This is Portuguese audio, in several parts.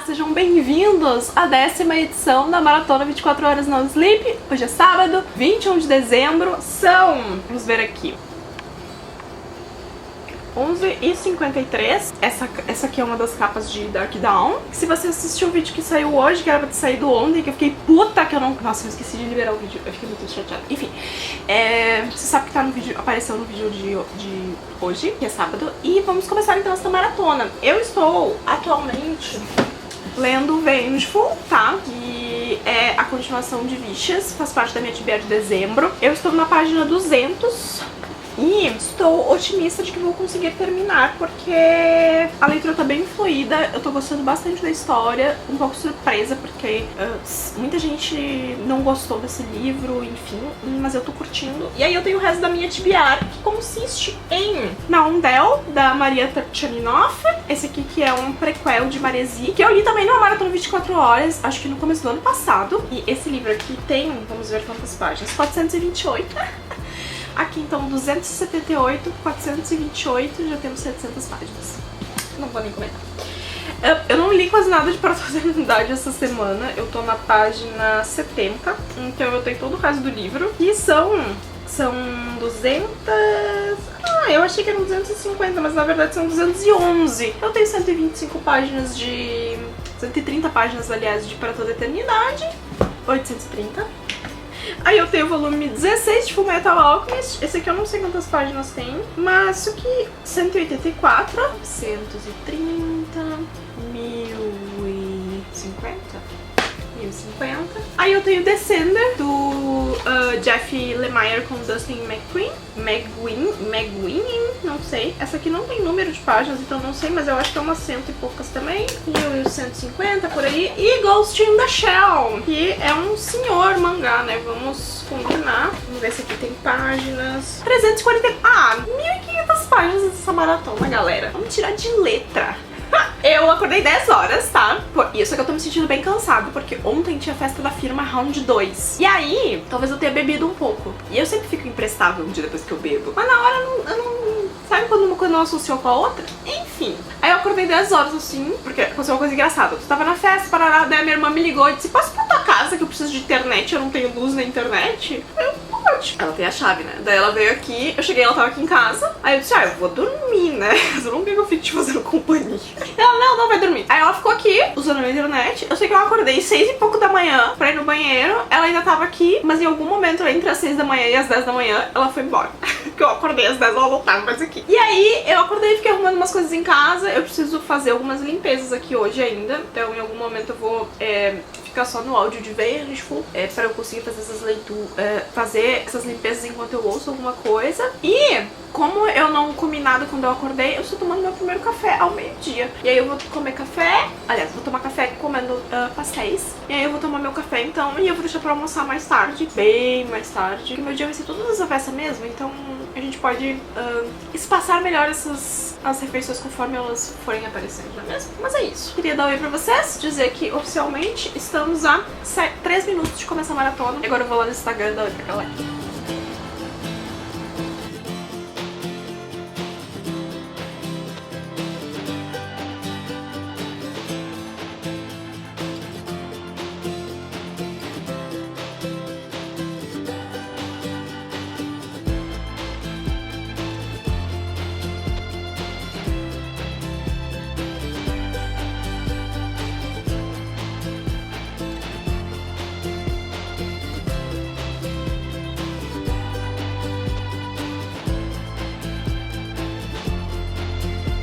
sejam bem-vindos à 10ª edição da Maratona 24 Horas Não Sleep. Hoje é sábado, 21 de dezembro, vamos ver aqui, 11h53. Essa aqui é uma das capas de Dark Dawn. Se você assistiu o vídeo que saiu hoje, que era pra ter saído ontem, que eu fiquei puta que eu não... Nossa, eu esqueci de liberar o vídeo, eu fiquei muito chateada. Enfim, você sabe que tá no vídeo, apareceu no vídeo de hoje, que é sábado. E vamos começar então essa maratona. Eu estou atualmente lendo Vengeful, tá? Que é a continuação de Vicious, faz parte da minha TBR de dezembro. Eu estou na página 200 e estou otimista de que vou conseguir terminar, porque a leitura tá bem fluida, eu tô gostando bastante da história, um pouco surpresa, porque muita gente não gostou desse livro, enfim, mas eu tô curtindo. E aí eu tenho o resto da minha TBR, que consiste em Naundel, da Maria Turchaninov, esse aqui que é um prequel de Maresi, que eu li também numa maratona 24 horas, acho que no começo do ano passado. E esse livro aqui tem, vamos ver quantas páginas, 428. Aqui então 278, 428, já temos 700 páginas. Não vou nem comentar. Eu não li quase nada de Para Toda a Eternidade essa semana, eu tô na página 70, então eu tenho todo o resto do livro. E são 200... eu achei que eram 250, mas na verdade são 211. Eu tenho 125 páginas de... 130 páginas, aliás, de Para Toda a Eternidade. 830. Aí eu tenho o volume 16 de Fullmetal Alchemist. Esse aqui eu não sei quantas páginas tem, mas isso aqui 184, 130, 1050. Aí eu tenho Descender, do Jeff Lemire com Dustin McGuinn, não sei. Essa aqui não tem número de páginas, então não sei, mas eu acho que é umas 100 e poucas também. E 150 por aí. E Ghost in the Shell, que é um senhor mangá, né? Vamos combinar. Vamos ver se aqui tem páginas. 340... 1.500 páginas dessa maratona, galera. Vamos tirar de letra. Eu acordei 10 horas, tá? Isso é que eu tô me sentindo bem cansada, porque ontem tinha festa da firma Round 2. E aí, talvez eu tenha bebido um pouco. E eu sempre fico imprestável um dia depois que eu bebo. Mas na hora eu não... Sabe quando uma coisa não associou com a outra? Enfim. Aí eu acordei 10 horas assim, porque aconteceu uma coisa engraçada. Eu tava na festa, parará, daí a minha irmã me ligou e disse: posso ir pra tua casa que eu preciso de internet, eu não tenho luz na internet? Eu, pode. Ela tem a chave, né? Daí ela veio aqui, eu cheguei, ela tava aqui em casa. Aí eu disse: eu vou dormir, né? Eu não quero que eu fique te fazendo companhia. Ela, não vai dormir. Aí ela ficou aqui, usando a minha internet. Eu sei que eu acordei 6 e pouco da manhã pra ir no banheiro. Ela ainda tava aqui, mas em algum momento entre as 6 da manhã e as 10 da manhã, ela foi embora. Porque eu acordei às 10, ela não tava mais aqui. E aí eu acordei e fiquei arrumando umas coisas em casa. Eu preciso fazer algumas limpezas aqui hoje ainda. Então em algum momento eu vou ficar só no áudio de Vengeful, pra eu conseguir fazer fazer essas limpezas enquanto eu ouço alguma coisa. E como eu não comi nada quando eu acordei, eu estou tomando meu primeiro café ao meio-dia. E aí eu vou comer café, aliás, vou tomar café comendo pastéis. E aí eu vou tomar meu café então, e eu vou deixar pra almoçar mais tarde, bem mais tarde. Porque meu dia vai ser todo nessa festa mesmo, então a gente pode espaçar melhor as refeições conforme elas forem aparecendo, não é mesmo? Mas é isso. Queria dar um oi pra vocês, dizer que oficialmente estamos a 3 minutos de começar a maratona. E agora eu vou lá no Instagram e dar oi pra galera.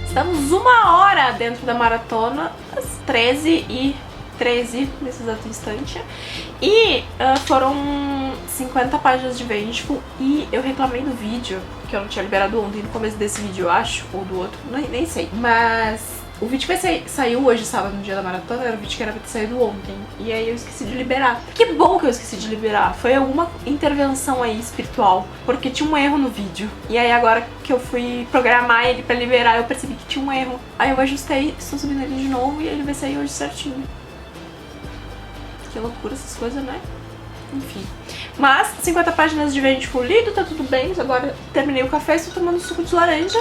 Estamos 1 hora dentro da maratona, às 13h13 nesse exato instante. E foram 50 páginas de Vengeful. E eu reclamei do vídeo, que eu não tinha liberado ontem, no começo desse vídeo, eu acho, ou do outro, nem sei. Mas o vídeo que saiu hoje, sábado, no dia da maratona, era o vídeo que era pra ter saído ontem. E aí eu esqueci de liberar. Que bom que eu esqueci de liberar. Foi alguma intervenção aí espiritual, porque tinha um erro no vídeo. E aí agora que eu fui programar ele pra liberar, eu percebi que tinha um erro. Aí eu ajustei, estou subindo ele de novo e ele vai sair hoje certinho. Que loucura essas coisas, né? Enfim. Mas 50 páginas de Vengeful lido, tá tudo bem. Agora terminei o café e estou tomando suco de laranja,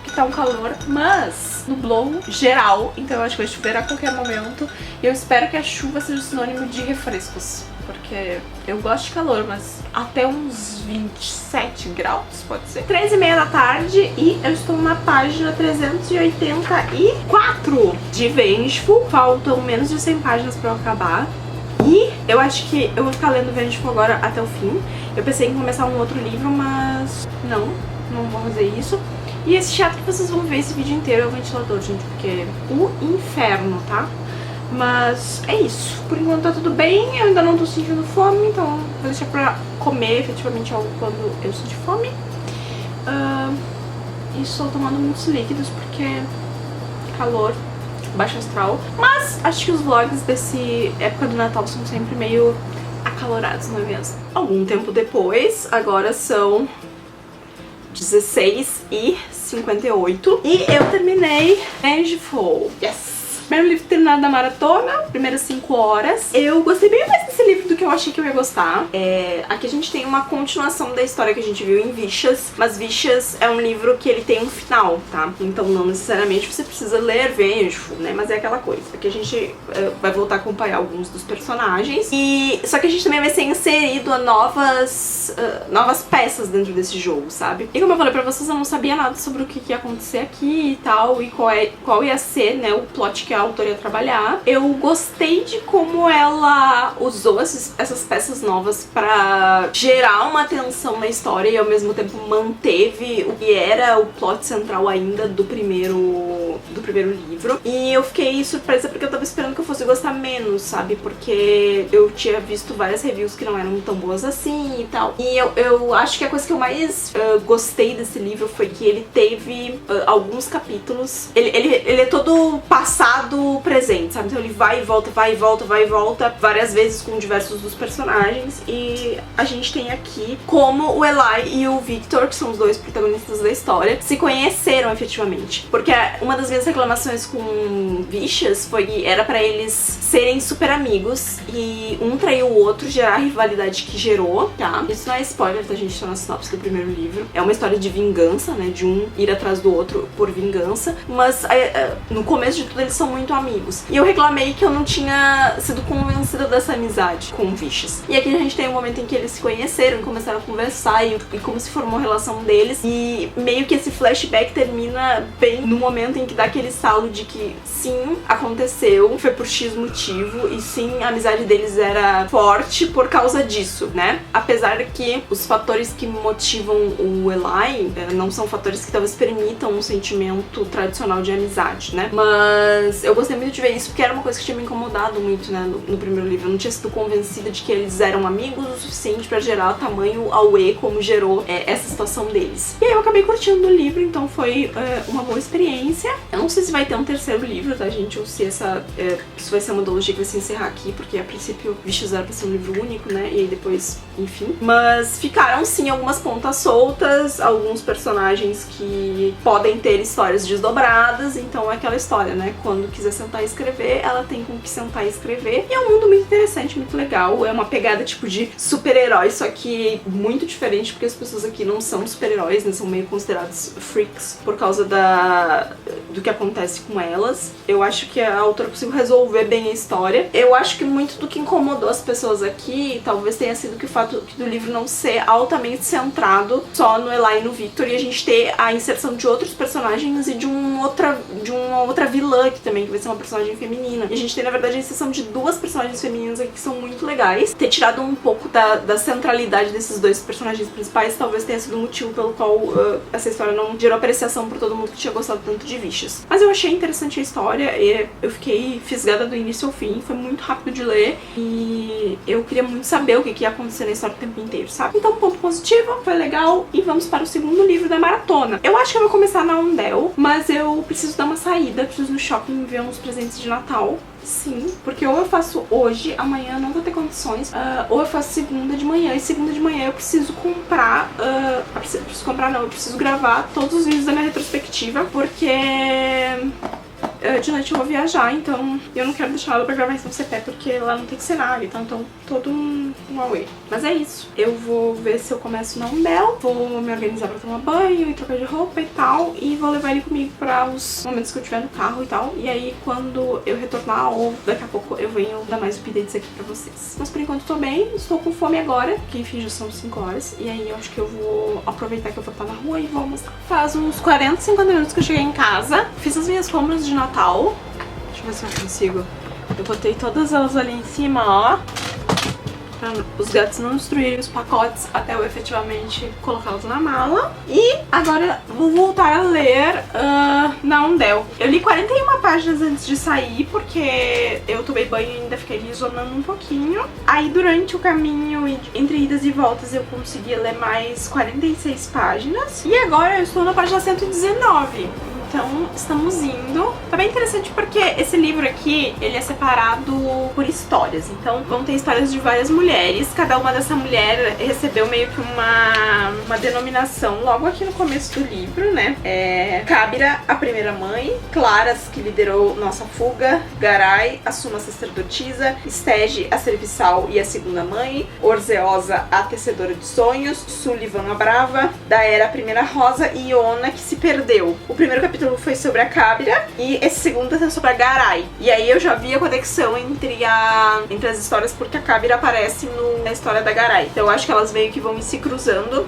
que tá um calor, mas nublou geral, então eu acho que vai chover a qualquer momento. E eu espero que a chuva seja sinônimo de refrescos, porque eu gosto de calor, mas até uns 27 graus, pode ser. 13h30 da tarde e eu estou na página 384 de Vengeful. Faltam menos de 100 páginas pra eu acabar. E eu acho que eu vou ficar lendo Vengeful agora até o fim. Eu pensei em começar um outro livro, mas não vou fazer isso. E esse teatro que vocês vão ver esse vídeo inteiro é o ventilador, gente, porque é o inferno, tá? Mas é isso. Por enquanto tá tudo bem, eu ainda não tô sentindo fome, então vou deixar pra comer efetivamente algo quando eu sentir fome. E estou tomando muitos líquidos porque calor, baixo astral. Mas acho que os vlogs desse época do Natal são sempre meio acalorados, não é mesmo? Algum tempo depois, agora são 16h58 e eu terminei Vengeful. Yes! Primeiro livro terminado da maratona, primeiras 5 horas. Eu gostei bem mais desse livro do que eu achei que eu ia gostar. Aqui a gente tem uma continuação da história que a gente viu em Vicious, mas Vicious é um livro que ele tem um final, tá? Então não necessariamente você precisa ler Vengeful, né? Mas é aquela coisa. Aqui a gente vai voltar a acompanhar alguns dos personagens. Só que a gente também vai ser inserido a novas peças dentro desse jogo, sabe? E como eu falei pra vocês, eu não sabia nada sobre o que ia acontecer aqui e tal, e qual ia ser, né, o plot que a autora ia trabalhar. Eu gostei de como ela usou essas peças novas pra gerar uma tensão na história e ao mesmo tempo manteve o que era o plot central ainda do primeiro livro. E eu fiquei surpresa porque eu tava esperando que eu fosse gostar menos, sabe? Porque eu tinha visto várias reviews que não eram tão boas assim e tal. E eu acho que a coisa que eu mais gostei desse livro foi que ele teve alguns capítulos. Ele é todo passado presente, sabe? Então ele vai e volta, vai e volta, vai e volta várias vezes com diversos dos personagens. E a gente tem aqui como o Eli e o Victor, que são os dois protagonistas da história, se conheceram efetivamente. Porque uma das minhas reclamações com Vicious foi que era pra eles serem super amigos e um traiu o outro, gerar a rivalidade que gerou, tá? Isso não é spoiler, tá, gente? Tá na sinopse do primeiro livro. É uma história de vingança, né? De um ir atrás do outro por vingança. Mas no começo de tudo eles são muito amigos. E eu reclamei que eu não tinha sido convencida dessa amizade com o Vicious. E aqui a gente tem um momento em que eles se conheceram, começaram a conversar e como se formou a relação deles. E meio que esse flashback termina bem no momento em que dá aquele estalo de que sim, aconteceu, foi por X motivo e sim, a amizade deles era forte por causa disso, né? Apesar que os fatores que motivam o Eli não são fatores que talvez permitam um sentimento tradicional de amizade, né? Mas eu gostei muito de ver isso porque era uma coisa que tinha me incomodado muito, né, no primeiro livro. Eu não tinha sido convencida de que eles eram amigos o suficiente pra gerar tamanho auê como gerou essa situação deles. E aí eu acabei curtindo o livro, então foi uma boa experiência. Eu não sei se vai ter um terceiro livro, tá, gente? Ou se isso vai ser uma duologia que vai se encerrar aqui, porque a princípio Vicious era pra ser um livro único, né? E aí depois, enfim. Mas ficaram sim algumas pontas soltas, alguns personagens que podem ter histórias desdobradas, então é aquela história, né? Quando quiser sentar e escrever, ela tem com que sentar e escrever. E é um mundo muito interessante, muito legal. É uma pegada tipo de super-herói, só que muito diferente, porque as pessoas aqui não são super-heróis, né? São meio considerados freaks por causa do que acontece com elas. Eu acho que a autora conseguiu resolver bem a história. Eu acho que muito do que incomodou as pessoas aqui talvez tenha sido que o fato do livro não ser altamente centrado só no Eli e no Victor, e a gente ter a inserção de outros personagens e de uma outra vilã aqui também, que vai ser uma personagem feminina. E a gente tem, na verdade, a inserção de duas personagens femininas aqui que são muito legais. Ter tirado um pouco da centralidade desses dois personagens principais talvez tenha sido o motivo pelo qual essa história não gerou apreciação por todo mundo que tinha gostado tanto de Vicious. Mas eu achei interessante a história e eu fiquei fisgada do início ao fim. Foi muito rápido de ler e eu queria muito saber o que ia acontecer na história o tempo inteiro, sabe? Então, ponto positivo, foi legal. E vamos para o segundo livro da maratona. Eu acho que eu vou começar na Undel, mas eu preciso dar uma saída, preciso ir no shopping ver uns presentes de Natal. Sim, porque ou eu faço hoje, amanhã eu não vou ter condições, ou eu faço segunda de manhã, e segunda de manhã eu preciso comprar, eu preciso gravar todos os vídeos da minha retrospectiva, porque De noite eu vou viajar, então eu não quero deixar ela pra gravar em São Cepé, porque lá não tem cenário, então todo um away. Mas é isso. Eu vou ver se eu começo na Undel, vou me organizar pra tomar banho e trocar de roupa e tal, e vou levar ele comigo pra os momentos que eu tiver no carro e tal. E aí quando eu retornar, ou daqui a pouco, eu venho dar mais updates aqui pra vocês. Mas por enquanto tô bem, estou com fome agora, que enfim já são 5 horas, e aí eu acho que eu vou aproveitar que eu vou estar na rua e vou almoçar. Faz uns 40, 50 minutos que eu cheguei em casa, fiz as minhas compras de Natal. Deixa eu ver se eu consigo. Eu botei todas elas ali em cima, ó, pra os gatos não destruírem os pacotes até eu efetivamente colocá-los na mala. E agora vou voltar a ler na Undel. Eu li 41 páginas antes de sair, porque eu tomei banho e ainda fiquei zonando um pouquinho. Aí durante o caminho, entre idas e voltas, eu consegui ler mais 46 páginas. E agora eu estou na página 119. Então, estamos indo. Tá bem interessante porque esse livro aqui, ele é separado por histórias. Então, vão ter histórias de várias mulheres. Cada uma dessa mulher recebeu meio que uma denominação logo aqui no começo do livro, né? Cábira, a primeira mãe. Claras, que liderou nossa fuga. Garai, a suma sacerdotisa. Stege, a serviçal e a segunda mãe. Orzeosa, a tecedora de sonhos. Sullivan, a brava. Daera, a primeira rosa. E Iona, que se perdeu. O primeiro capítulo foi sobre a Cábira e esse segundo é sobre a Garai. E aí eu já vi a conexão entre as histórias, porque a Cábira aparece na história da Garai. Então eu acho que elas meio que vão se cruzando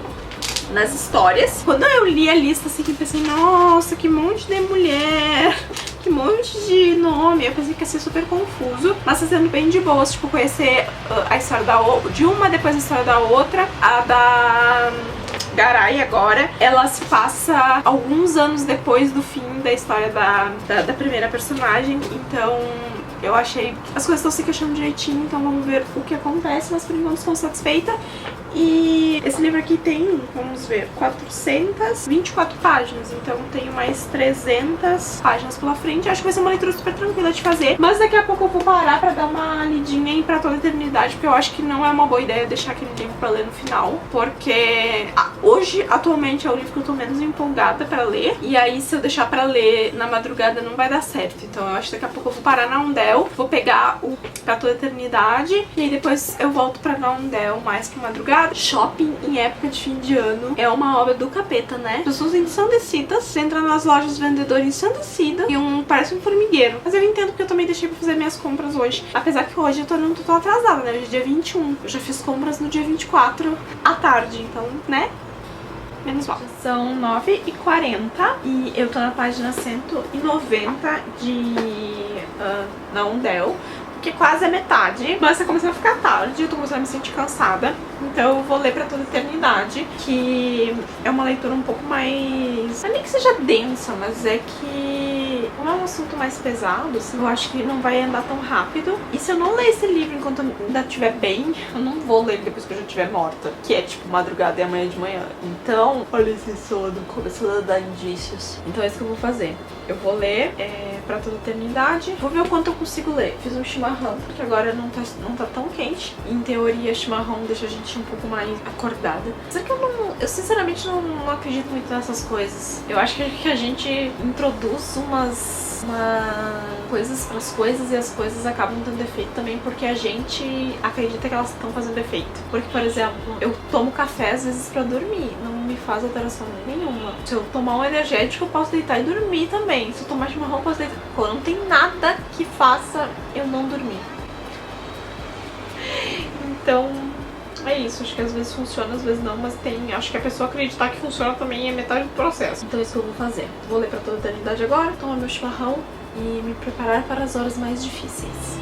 nas histórias. Quando eu li a lista assim, eu pensei, nossa, que monte de mulher, que monte de nome. Eu pensei que ia ser super confuso, mas tá sendo bem de boas, tipo, conhecer a história de uma, depois a história da outra. A da Garai agora, ela se passa alguns anos depois do fim da história da primeira personagem, então eu achei que as coisas estão se encaixando direitinho, então vamos ver o que acontece, mas por enquanto estou satisfeita. E esse livro aqui tem, vamos ver, 424 páginas, então tenho mais 300 páginas pela frente. Acho que vai ser uma leitura super tranquila de fazer, mas daqui a pouco eu vou parar pra dar uma lidinha aí pra toda a eternidade, porque eu acho que não é uma boa ideia deixar aquele livro pra ler no final, porque hoje, atualmente, é o livro que eu tô menos empolgada pra ler, e aí se eu deixar pra ler na madrugada não vai dar certo. Então eu acho que daqui a pouco eu vou parar na Undel, vou pegar o Pra Toda a Eternidade, e aí depois eu volto pra na Undel mais pra madrugada. Shopping em época de fim de ano é uma obra do capeta, né? As pessoas ensandecidas, você entra nas lojas vendedoras ensandecidas e parece um formigueiro. Mas eu entendo porque eu também deixei pra fazer minhas compras hoje. Apesar que hoje eu tô atrasada, né? Hoje é dia 21. Eu já fiz compras no dia 24 à tarde, então, né? Menos mal. São 9h40 e eu tô na página 190 na Undel, que quase é metade, mas tá começando a ficar tarde, eu tô começando a me sentir cansada, então eu vou ler Pra Toda a Eternidade, que é uma leitura um pouco mais... não é nem que seja densa, mas é que como é um assunto mais pesado, assim, eu acho que não vai andar tão rápido, e se eu não ler esse livro enquanto eu ainda estiver bem, eu não vou ler depois que eu já estiver morta, que é tipo madrugada e amanhã de manhã. Então, olha esse sono, começou a dar indícios. Então é isso que eu vou fazer. Eu vou ler Pra Toda a Eternidade, vou ver o quanto eu consigo ler. Fiz um chimarrão, porque agora não tá tão quente. Em teoria, chimarrão deixa a gente um pouco mais acordada. Só que eu sinceramente não acredito muito nessas coisas. Eu acho que a gente introduz umas coisas pras coisas e as coisas acabam tendo defeito também porque a gente acredita que elas estão fazendo efeito. Porque, por exemplo, eu tomo café às vezes pra dormir, não me faz alteração nenhuma. Se eu tomar um energético, eu posso deitar e dormir também. Se eu tomar chimarrão, eu posso deitar. Não tem nada que faça eu não dormir. Então, é isso. Acho que às vezes funciona, às vezes não, mas acho que a pessoa acreditar que funciona também é metade do processo. Então é isso que eu vou fazer. Vou ler Pra Toda a Eternidade agora, tomar meu chimarrão e me preparar para as horas mais difíceis.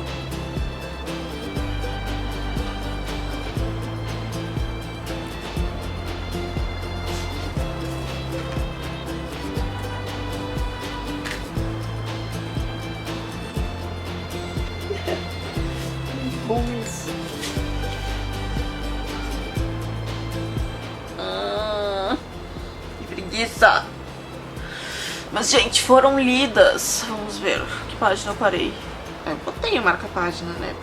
Bom isso. Que preguiça. Mas, gente, foram lidas. Vamos ver que página eu parei. Eu botei a marca-página, né?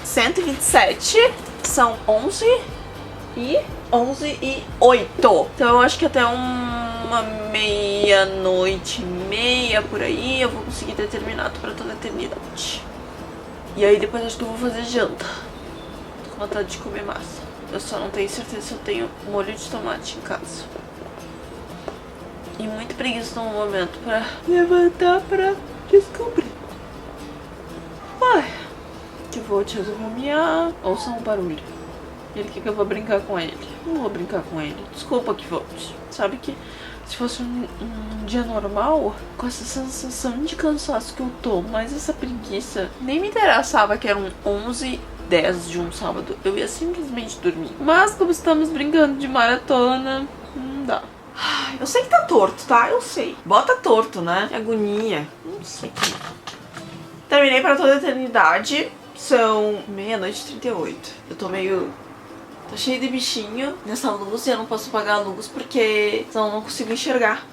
127. São 11 e 8. Então eu acho que até uma meia-noite e 1h30, por aí, eu vou conseguir ter terminado pra toda a eternidade. E aí depois acho que eu vou fazer janta. Tô com vontade de comer massa. Eu só não tenho certeza se eu tenho molho de tomate em casa. E muito preguiça no momento pra levantar pra descobrir. Ai, que vou te resolver. Ouça um barulho. Ele quer que eu vou brincar com ele. Não vou brincar com ele. Desculpa que volte. Sabe que se fosse um dia normal, com essa sensação de cansaço que eu tô, mas essa preguiça, nem me interessava que eram 11h10 de um sábado. Eu ia simplesmente dormir. Mas como estamos brincando de maratona, não dá. Eu sei que tá torto, tá? Eu sei. Bota torto, né? Que agonia. Não sei. Terminei pra toda a eternidade. São 00:38. Eu tô meio... Tá cheio de bichinho nessa luz e eu não posso apagar a luz porque senão eu não consigo enxergar.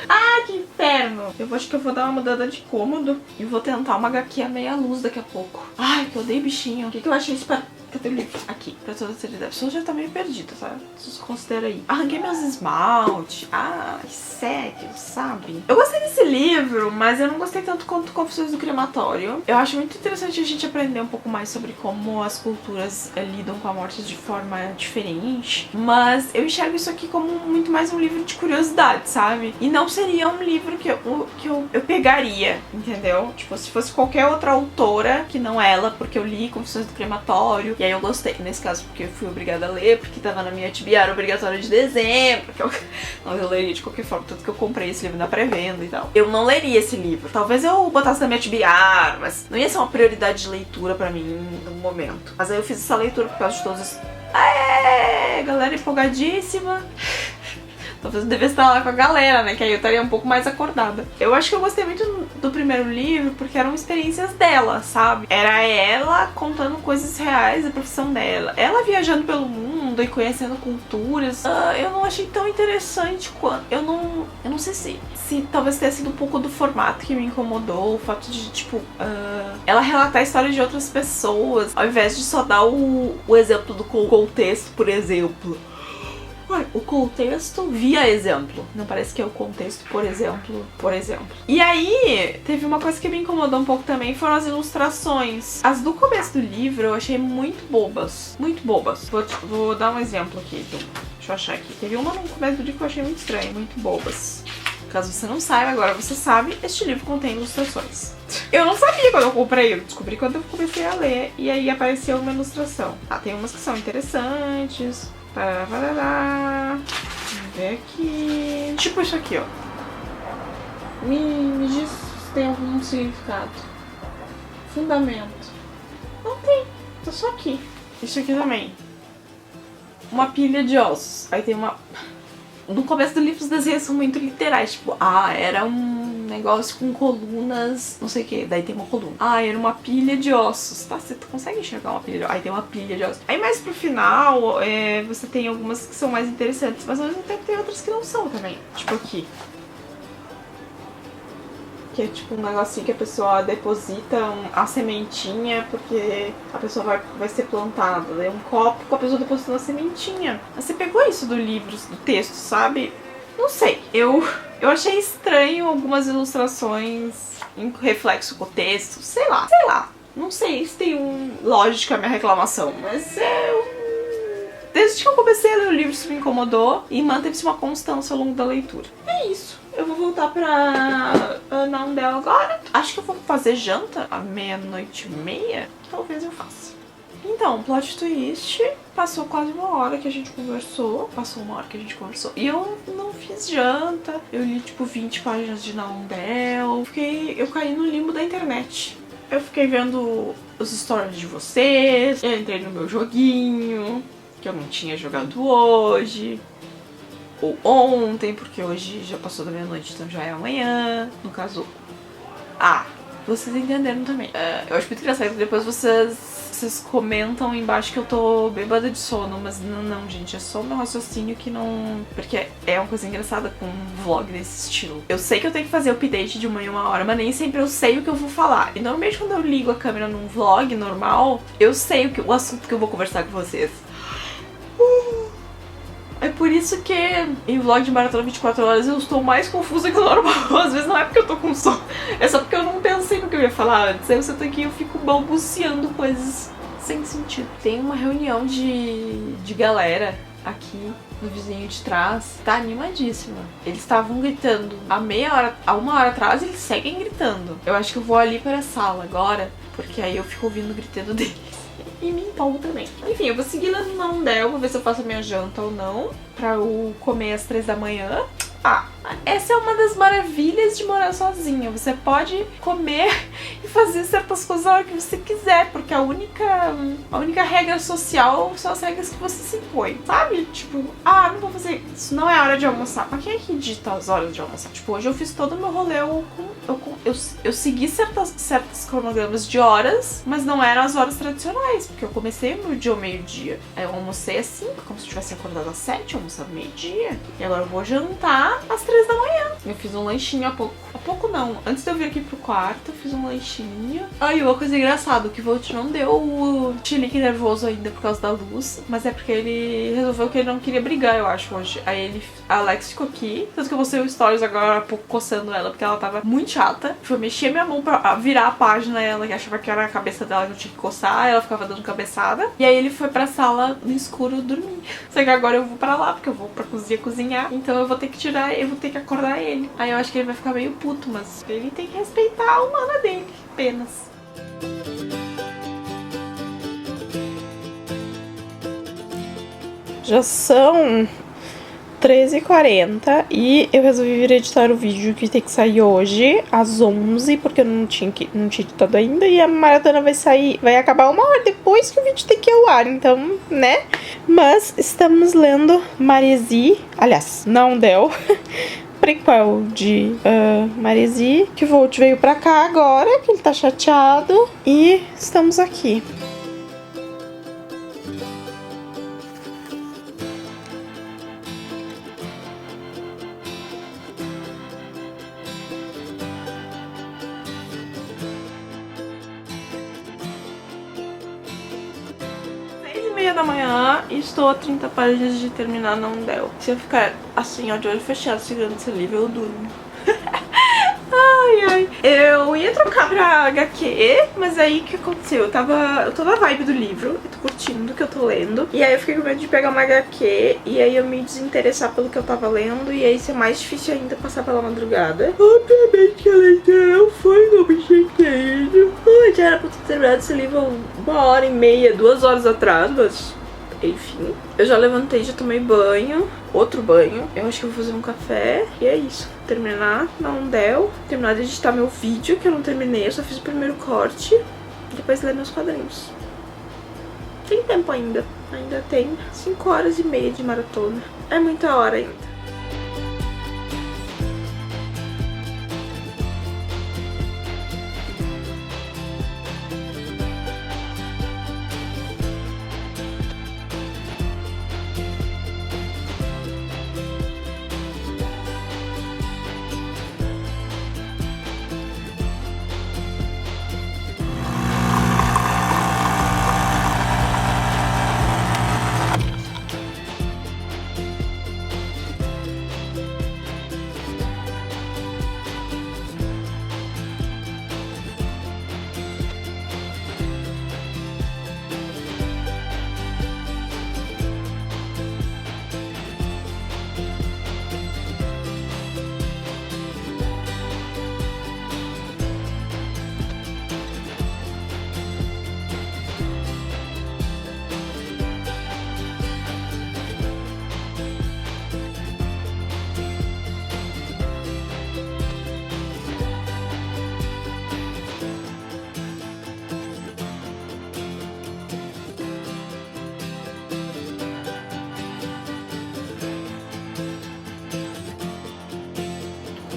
Ah, que inferno! Eu acho que eu vou dar uma mudada de cômodo e vou tentar uma HQ a meia luz daqui a pouco. Ai, que eu odeio bichinho. O que eu achei isso para... Cadê o livro? Aqui, pra toda a seriedade. A pessoa já tá meio perdida, tá? Vocês consideram aí. Arranquei meus esmalte. Ai, sério, sabe? Eu gostei desse livro, mas eu não gostei tanto quanto Confissões do Crematório. Eu acho muito interessante a gente aprender um pouco mais sobre como as culturas lidam com a morte de forma diferente. Mas eu enxergo isso aqui como muito mais um livro de curiosidade, sabe? E não seria um livro que eu pegaria, entendeu? Tipo, se fosse qualquer outra autora, que não ela, porque eu li Confissões do Crematório. E aí eu gostei, nesse caso, porque eu fui obrigada a ler, porque tava na minha TBR obrigatória de dezembro, que eu leria de qualquer forma, tanto que eu comprei esse livro na pré-venda e tal. Eu não leria esse livro. Talvez eu botasse na minha TBR, mas não ia ser uma prioridade de leitura pra mim no momento. Mas aí eu fiz essa leitura por causa de todos os... Aê! Galera empolgadíssima! Talvez eu devesse estar lá com a galera, né? Que aí eu estaria um pouco mais acordada. Eu acho que eu gostei muito do primeiro livro porque eram experiências dela, sabe? Era ela contando coisas reais da profissão dela. Ela viajando pelo mundo e conhecendo culturas. Eu não achei tão interessante quanto... Eu não sei se talvez tenha sido um pouco do formato que me incomodou. O fato de, tipo... ela relatar a história de outras pessoas ao invés de só dar o exemplo do contexto, por exemplo. O contexto via exemplo. Não parece que é o contexto, por exemplo. E aí, teve uma coisa que me incomodou um pouco também, foram as ilustrações. As do começo do livro eu achei muito bobas. Muito bobas. Vou dar um exemplo aqui. Deixa eu achar aqui. Teve uma no começo do livro que eu achei muito estranha. Muito bobas. Caso você não saiba, agora você sabe, este livro contém ilustrações. Eu não sabia quando eu comprei, eu descobri quando eu comecei a ler. E aí apareceu uma ilustração. Tá, tem umas que são interessantes. Vamos ver aqui. Tipo isso aqui, ó. Me diz se tem algum significado. Fundamento. Não tem. Tá só aqui. Isso aqui também. Uma pilha de ossos. Aí tem uma... No começo do livro os desenhos são muito literais. Tipo, era um negócio com colunas, não sei o que. Daí tem uma coluna. Era uma pilha de ossos. Tá, você consegue enxergar uma pilha de ossos? Aí tem uma pilha de ossos. Aí mais pro final, você tem algumas que são mais interessantes, mas ao mesmo tempo tem outras que não são também. Tipo aqui. Que é tipo um negocinho que a pessoa deposita a sementinha porque a pessoa vai ser plantada. Daí um copo com a pessoa depositando a sementinha. Você pegou isso do livro, do texto, sabe? Não sei. Eu achei estranho algumas ilustrações em reflexo com o texto. Sei lá. Não sei se tem lógica a minha reclamação, mas desde que eu comecei a ler o livro isso me incomodou e manteve-se uma constância ao longo da leitura. É isso. Eu vou voltar pra Anaundel agora. Acho que eu vou fazer janta à 00:30. Talvez eu faça. Então, plot twist. Passou quase uma hora que a gente conversou. E eu não fiz janta. Eu li tipo 20 páginas de Anaundel. Eu caí no limbo da internet. Eu fiquei vendo os stories de vocês. Eu entrei no meu joguinho, que eu não tinha jogado hoje. Ou ontem, porque hoje já passou da meia-noite, então já é amanhã. No caso... vocês entenderam também. Eu acho muito engraçado que depois vocês comentam embaixo que eu tô bêbada de sono, mas não, gente, é só o meu raciocínio que não... Porque é uma coisa engraçada com um vlog desse estilo. Eu sei que eu tenho que fazer update de 1 hora, mas nem sempre eu sei o que eu vou falar. E normalmente quando eu ligo a câmera num vlog normal, eu sei o assunto que eu vou conversar com vocês. Aí por isso que em vlog de maratona 24 horas eu estou mais confusa que o normal. Às vezes não é porque eu tô com sono, é só porque eu não pensei no que eu ia falar antes. Aí eu sento aqui e eu fico balbuciando coisas sem sentido. Tem uma reunião de galera aqui no vizinho de trás, tá animadíssima. Eles estavam gritando há uma hora atrás e eles seguem gritando. Eu acho que eu vou ali para a sala agora, porque aí eu fico ouvindo o gritando deles. E me empolgo também. Enfim, eu vou seguir lá no Não, vou ver se eu faço a minha janta ou não, pra eu comer às 3 da manhã. Ah, essa é uma das maravilhas de morar sozinha. Você pode comer e fazer certas coisas a hora que você quiser, porque a única regra social são as regras que você se impõe, sabe? Tipo, não vou fazer isso, não é hora de almoçar. Mas quem é que dita as horas de almoçar? Tipo, hoje eu fiz todo o meu rolê, eu segui certos cronogramas de horas, mas não eram as horas tradicionais, porque eu comecei o meu dia ao meio-dia. Eu almocei às 5, como se eu tivesse acordado às 7, eu almocei ao meio-dia. E agora eu vou jantar às 3 da manhã. Eu fiz um lanchinho há pouco não. Antes de eu vir aqui pro quarto, eu fiz um lanchinho. E uma coisa engraçada, o Kivolt não deu o chilique nervoso ainda por causa da luz, mas é porque ele resolveu que ele não queria brigar, eu acho, hoje. Aí a Alex ficou aqui, tanto que eu mostrei o stories agora há pouco coçando ela, porque ela tava muito chata. Foi mexer minha mão pra virar a página, ela que achava que era a cabeça dela que eu tinha que coçar, ela ficava dando cabeçada. E aí ele foi pra sala no escuro dormir. Só que agora eu vou pra lá, porque eu vou pra cozinha cozinhar, então eu vou ter que acordar ele. Aí eu acho que ele vai ficar meio puto, mas ele tem que respeitar a humana dele, apenas. Já são 13h40 e eu resolvi vir editar o vídeo que tem que sair hoje às 11, porque eu não tinha editado ainda, e a maratona vai acabar 1 hora depois que o vídeo tem que ir ao ar, então, né? Mas estamos lendo Maresi, aliás, Não Deu, prequel de Maresi, que o Volt veio pra cá agora, que ele tá chateado, e estamos aqui. Da manhã e estou a 30 páginas de terminar Não Deu. Se eu ficar assim, ó, de olho fechado, segurando esse livro, eu durmo. Ai. Eu ia trocar pra HQ, mas aí o que aconteceu? Eu tô na vibe do livro, eu tô curtindo o que eu tô lendo, e aí eu fiquei com medo de pegar uma HQ, e aí eu me desinteressar pelo que eu tava lendo, e aí ser mais difícil ainda passar pela madrugada. Obviamente que a leitura foi como chequeiro. Já era pra ter terminado esse livro 1h30, 2 horas atrás, mas enfim. Eu já levantei, já tomei banho, outro banho. Eu acho que eu vou fazer um café e é isso. Terminar, Não Deu. Terminar de editar meu vídeo, que eu não terminei, eu só fiz o primeiro corte. E depois ler meus quadrinhos. Tem tempo ainda. Ainda tem 5h30 de maratona. É muita hora ainda.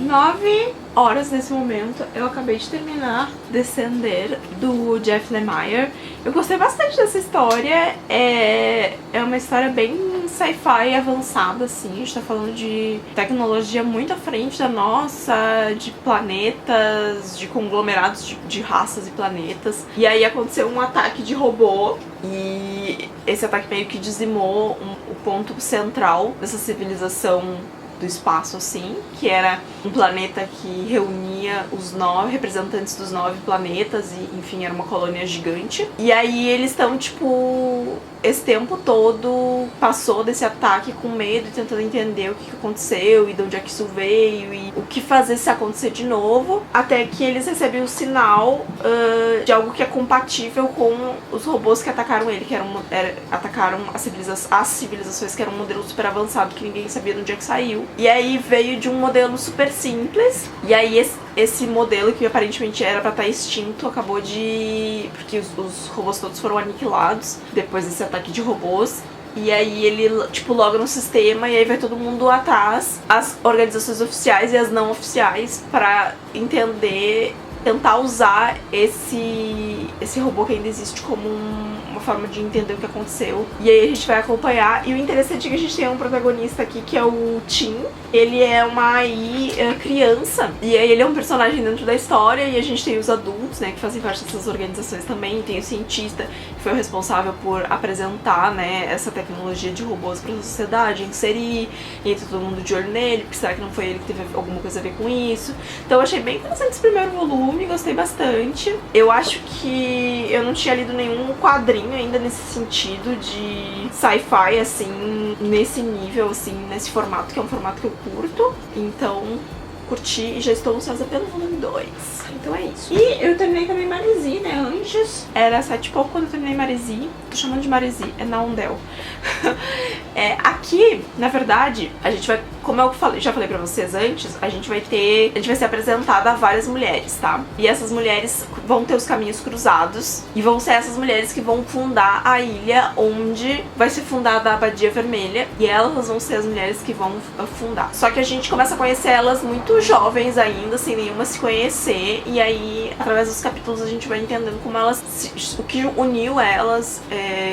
Nove horas nesse momento. Eu acabei de terminar Descender, do Jeff Lemire. Eu gostei bastante dessa história. É uma história bem sci-fi avançada, assim. A gente tá falando de tecnologia muito à frente da nossa, de planetas, de conglomerados de raças e planetas. E aí aconteceu um ataque de robô, e esse ataque meio que dizimou o ponto central dessa civilização do espaço, assim, que era um planeta que reunia os 9 representantes dos 9 planetas e, enfim, era uma colônia gigante. E aí eles estão, tipo, esse tempo todo passou desse ataque com medo e tentando entender o que aconteceu e de onde é que isso veio e o que fazer se acontecer de novo, até que eles recebem o sinal de algo que é compatível com os robôs que atacaram ele, que atacaram as civilizações que eram um modelo super avançado que ninguém sabia de onde é que saiu. E aí veio de um modelo super simples, e aí esse modelo que aparentemente era pra estar extinto acabou de... porque os robôs todos foram aniquilados depois desse ataque de robôs. E aí ele, tipo, loga no sistema e aí vai todo mundo atrás, as organizações oficiais e as não oficiais, pra entender, tentar usar esse robô que ainda existe como uma forma de entender o que aconteceu. E aí a gente vai acompanhar. E o interessante é que a gente tem um protagonista aqui que é o Tim. Ele é uma AI criança. E aí ele é um personagem dentro da história. E a gente tem os adultos, né, que fazem parte dessas organizações também. Tem o cientista, que foi o responsável por apresentar, né, essa tecnologia de robôs para a sociedade, inserir. E aí todo mundo de olho nele, porque será que não foi ele que teve alguma coisa a ver com isso? Então eu achei bem interessante esse primeiro volume, gostei bastante. Eu acho que eu não tinha lido nenhum quadrinho ainda nesse sentido de sci-fi, assim, nesse nível, assim, nesse formato, que é um formato que eu curto. Então, curti e já estou ansiosa pelo volume 2. Então é isso. E eu terminei também Maresi, né? Antes era 7 e pouco quando eu terminei Maresi. Tô chamando de Maresi, é Naundel. Aqui, na verdade, a gente vai, como eu já falei pra vocês antes, a gente vai ser apresentada a várias mulheres, tá? E essas mulheres vão ter os caminhos cruzados e vão ser essas mulheres que vão fundar a ilha onde vai ser fundada a Abadia Vermelha, e elas vão ser as mulheres que vão fundar. Só que a gente começa a conhecer elas muito jovens ainda, sem nenhuma se conhecer, e aí, através dos capítulos, a gente vai entendendo como elas, o que uniu elas,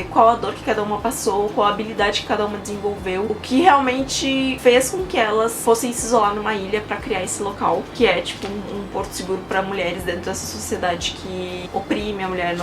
qual a dor que cada uma passou, qual a habilidade que cada uma desenvolveu, o que realmente fez com que elas fossem se isolar numa ilha pra criar esse local, que é tipo um porto seguro pra mulheres dentro dessa sociedade que oprime a mulher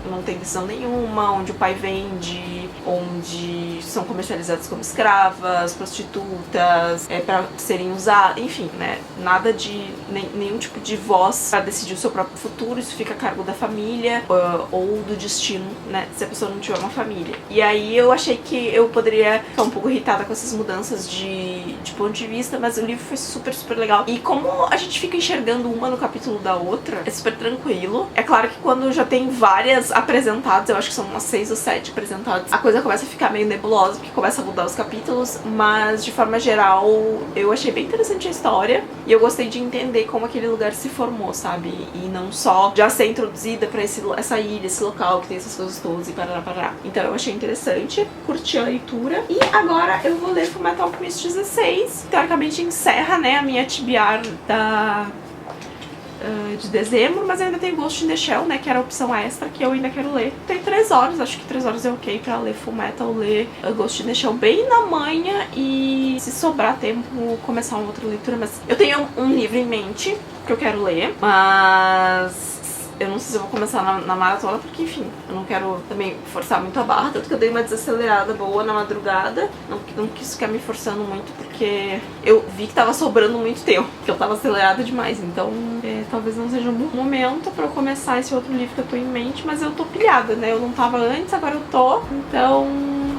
não tem decisão nenhuma, onde o pai vende, onde são comercializadas como escravas, prostitutas, pra serem usadas, enfim, né, nada de nenhum tipo de voz pra decidir o seu próprio futuro, isso fica a cargo da família ou do destino, né, se a pessoa não tiver uma família. E aí eu achei que eu poderia ficar um pouco irritada com essas mudanças de ponto de vista, mas o livro foi super, super legal. E como a gente fica enxergando uma no capítulo da outra, é super tranquilo. É claro que quando já tem várias apresentadas, eu acho que são umas 6 ou 7 apresentadas, a coisa começa a ficar meio nebulosa, porque começa a mudar os capítulos, mas de forma geral eu achei bem interessante a história e eu gostei de entender como aquele lugar se formou, sabe? E não só já ser introduzida pra essa ilha, esse local que tem essas coisas todas e parará. Então eu achei interessante, curti a leitura. E agora eu vou ler Fullmetal Alchemist 16. Teoricamente encerra, né, a minha TBR de dezembro, mas eu ainda tenho Ghost in the Shell, né, que era a opção extra que eu ainda quero ler. Tem 3 horas, acho que 3 horas é ok pra ler Fullmetal, ler Ghost in the Shell bem na manhã e, se sobrar tempo, começar uma outra leitura. Mas eu tenho um livro em mente que eu quero ler, mas eu não sei se eu vou começar na maratona, porque, enfim, eu não quero também forçar muito a barra, tanto que eu dei uma desacelerada boa na madrugada, não quis ficar me forçando muito, porque eu vi que tava sobrando muito tempo, que eu tava acelerada demais, então talvez não seja um bom momento pra eu começar esse outro livro que eu tô em mente, mas eu tô pilhada, né, eu não tava antes, agora eu tô, então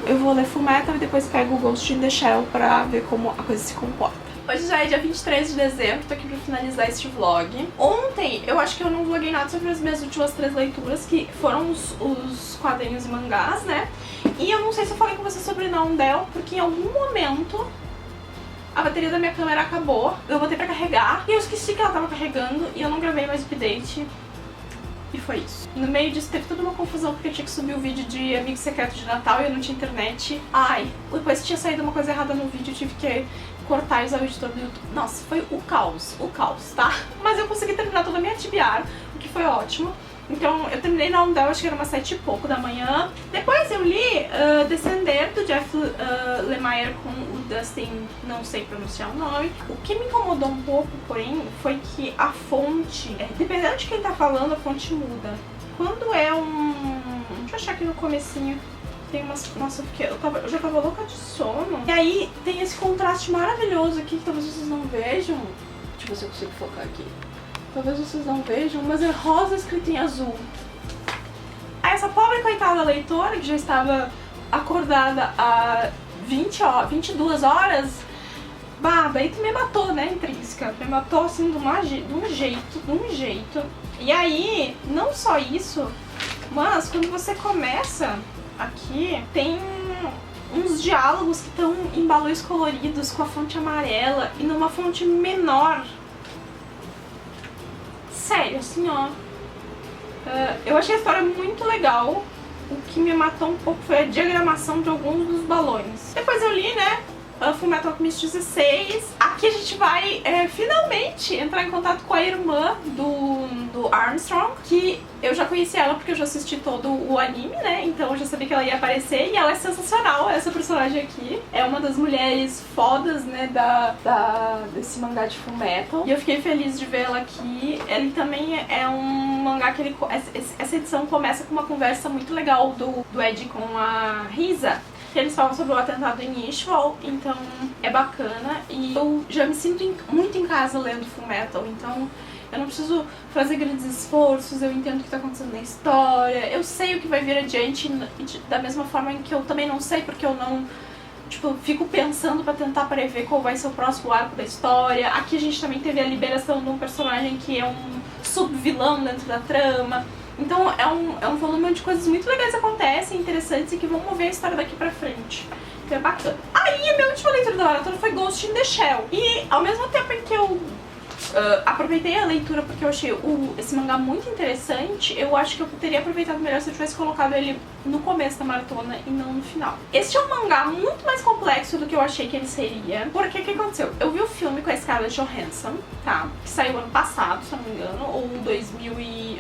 eu vou ler Fullmetal e depois pego o Ghost in the Shell pra ver como a coisa se comporta. Hoje já é dia 23 de dezembro, tô aqui pra finalizar este vlog. Ontem, eu acho que eu não vloguei nada sobre as minhas últimas 3 leituras, que foram os quadrinhos e mangás, né? E eu não sei se eu falei com você sobre Naundel, porque em algum momento a bateria da minha câmera acabou, eu botei pra carregar, e eu esqueci que ela tava carregando, e eu não gravei mais update. E foi isso. No meio disso teve toda uma confusão, porque eu tinha que subir o vídeo de Amigo Secreto de Natal e eu não tinha internet. Ai, depois tinha saído uma coisa errada no vídeo, eu tive que cortar e usar o editor do YouTube. Nossa, foi o caos, tá? Mas eu consegui terminar toda a minha TBR, o que foi ótimo. Então eu terminei na Naundel, acho que era umas 7 e pouco da manhã. Depois eu li Descender, do Jeff Lemire com o Dustin, não sei pronunciar o nome. O que me incomodou um pouco, porém, foi que a fonte, dependendo de quem tá falando, a fonte muda. Quando é deixa eu achar aqui no comecinho. Tem umas... Nossa, eu já tava louca de sono. E aí tem esse contraste maravilhoso aqui que talvez vocês não vejam. Deixa eu ver se eu consigo focar aqui. Talvez vocês não vejam, mas é rosa escrito em azul. Aí essa pobre coitada leitora, que já estava acordada há 22 horas, bah, daí tu me matou, né, Intrínseca? Me matou assim de um jeito. E aí, não só isso, mas quando você começa aqui, tem uns diálogos que estão em balões coloridos com a fonte amarela e numa fonte menor. Sério, assim, ó. Eu achei a história muito legal. O que me matou um pouco foi a diagramação de alguns dos balões. Depois eu li, né, Fullmetal Alchemist 16. Aqui a gente vai finalmente entrar em contato com a irmã do Armstrong, que eu já conheci ela porque eu já assisti todo o anime, né? Então eu já sabia que ela ia aparecer e ela é sensacional, essa personagem aqui. É uma das mulheres fodas, né, desse mangá de Fullmetal. E eu fiquei feliz de ver ela aqui. Ele também é um mangá que essa edição começa com uma conversa muito legal do Ed com a Risa. Eles falam sobre o atentado em Ishval, então é bacana. E eu já me sinto muito em casa lendo Fullmetal, então eu não preciso fazer grandes esforços, eu entendo o que está acontecendo na história, eu sei o que vai vir adiante, da mesma forma em que eu também não sei, porque eu não, tipo, fico pensando pra tentar prever qual vai ser o próximo arco da história. Aqui a gente também teve a liberação de um personagem que é um subvilão dentro da trama. Então é um volume onde coisas muito legais acontecem, interessantes e que vão mover a história daqui pra frente. Então é bacana. Aí a minha última leitura da maratona foi Ghost in the Shell. E ao mesmo tempo em que eu aproveitei a leitura porque eu achei esse mangá muito interessante, eu acho que eu teria aproveitado melhor se eu tivesse colocado ele no começo da maratona e não no final. Este é um mangá muito mais complexo do que eu achei que ele seria. Porque o que aconteceu? Eu vi o filme com a Scarlett Johansson, tá? Que saiu ano passado, se eu não me engano, ou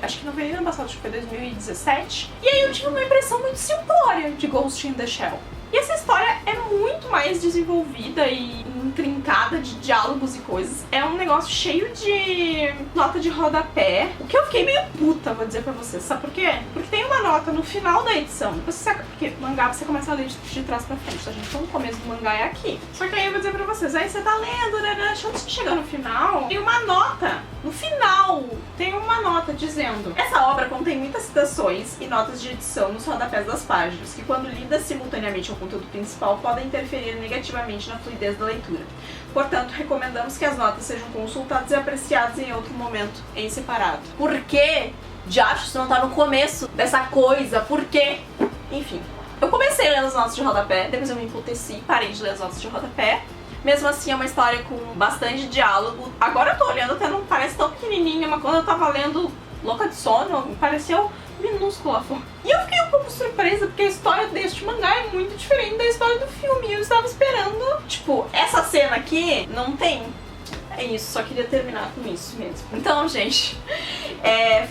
acho que não foi nem ano passado, acho que foi 2017. E aí eu tive uma impressão muito simplória de Ghost in the Shell. E essa história é muito mais desenvolvida e intrincada de diálogos e coisas. É um negócio cheio de nota de rodapé. O que eu fiquei meio puta, vou dizer pra vocês. Sabe por quê? Porque tem uma nota no final da edição. Porque mangá você começa a ler de trás pra frente, tá, gente? Então o começo do mangá é aqui. Só que aí eu vou dizer pra vocês, aí você tá lendo, né? Antes de chegar no final, tem uma nota. No final, tem uma nota dizendo: essa obra contém muitas citações e notas de edição nos rodapés das páginas, que quando lidas simultaneamente ao conteúdo principal podem interferir negativamente na fluidez da leitura. Portanto, recomendamos que as notas sejam consultadas e apreciadas em outro momento, em separado. Por que diacho isso não tá no começo dessa coisa? Por quê? Enfim, eu comecei lendo as notas de rodapé, depois eu me emputeci, parei de ler as notas de rodapé. Mesmo assim, é uma história com bastante diálogo. Agora eu tô olhando, até não parece tão pequenininha, mas quando eu tava lendo louca de sono, me pareceu minúscula. E eu fiquei um pouco surpresa, porque a história deste mangá é muito diferente da história do filme. E eu estava esperando, tipo, essa cena aqui não tem. É isso, só queria terminar com isso mesmo. Então, gente,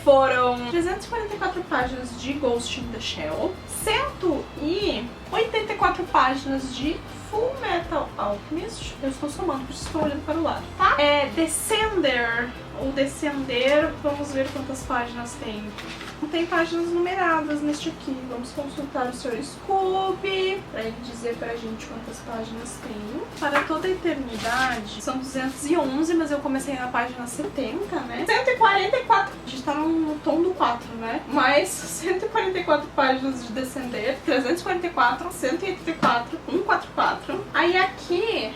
foram 344 páginas de Ghost in the Shell, 184 páginas de Fullmetal Alchemist. Eu estou somando, por isso estou olhando para o lado, tá? Descender, ou Descender, vamos ver quantas páginas tem. Não tem páginas numeradas neste aqui. Vamos consultar o Sr. Scooby para ele dizer pra gente quantas páginas tem. Para toda a eternidade são 211, mas eu comecei na página 70, né? 144. A gente tá no tom do 4, né? Mais 144 páginas de Descender, 344, 184, 144. Aí aqui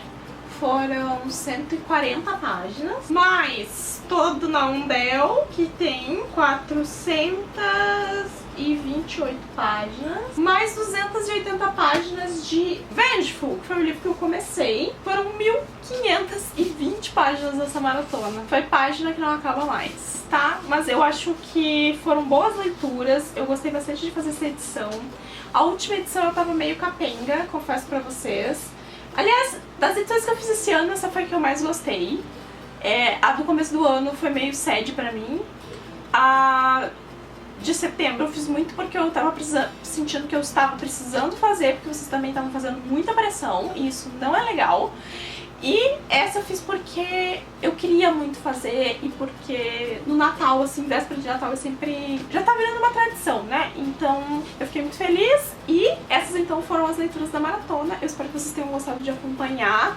foram 140 páginas, mais todo na Undel, que tem 428 páginas, mais 280 páginas de Vengeful, que foi o livro que eu comecei. Foram 1520 páginas dessa maratona. Foi página que não acaba mais, tá? Mas eu acho que foram boas leituras, eu gostei bastante de fazer essa edição. A última edição eu tava meio capenga, confesso pra vocês. Aliás, das edições que eu fiz esse ano, essa foi a que eu mais gostei. A do começo do ano foi meio sad pra mim. A de setembro eu fiz muito porque eu tava sentindo que eu estava precisando fazer, porque vocês também estavam fazendo muita pressão, e isso não é legal. E essa eu fiz porque eu queria muito fazer e porque no Natal, assim, véspera de Natal, eu sempre... já tá virando uma tradição, né? Então eu fiquei muito feliz e essas então foram as leituras da maratona. Eu espero que vocês tenham gostado de acompanhar.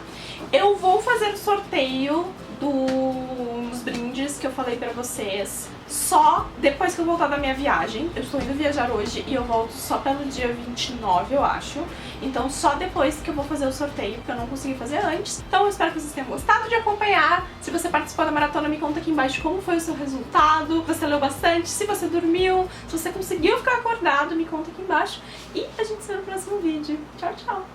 Eu vou fazer o sorteio dos brindes que eu falei pra vocês só depois que eu voltar da minha viagem. Eu estou indo viajar hoje e eu volto só pelo dia 29, eu acho. Então só depois que eu vou fazer o sorteio, porque eu não consegui fazer antes. Então eu espero que vocês tenham gostado de acompanhar. Se você participou da maratona, me conta aqui embaixo como foi o seu resultado. Você leu bastante, se você dormiu, se você conseguiu ficar acordado, me conta aqui embaixo. E a gente se vê no próximo vídeo. Tchau, tchau!